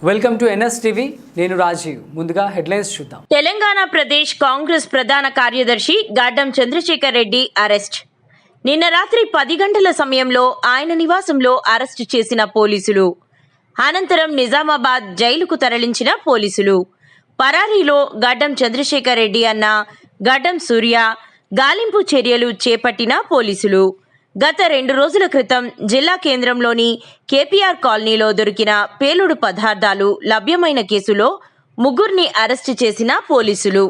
Welcome to NS TV. నేను రాజీవ్. ముందుగా headlines చూద్దాం. తెలంగాణ ప్రదేశ్ కాంగ్రెస్ ప్రధాన కార్యదర్శి గడ్డం చంద్రశేఖర్ రెడ్డి అరెస్ట్. నిన్న రాత్రి 10 గంటల సమయంలో ఆయన నివాసంలో అరెస్టు చేసిన పోలీసులు. అనంతరం నిజామాబాద్ జైలుకు తరలించిన పోలీసులు. పరారీలో గడ్డం చంద్రశేఖర్ రెడ్డి అన్న గడ్డం సూర్య గాలింపు చర్యలు చేపట్టిన పోలీసులు. గత 2 రోజుల క్రితం జిల్లా కేంద్రంలోని కేపీఆర్ కాలనీలో దొరికిన పేలుడు పదార్థాలు లభ్యమైన కేసులో 3 అరెస్టు చేసిన పోలీసులు.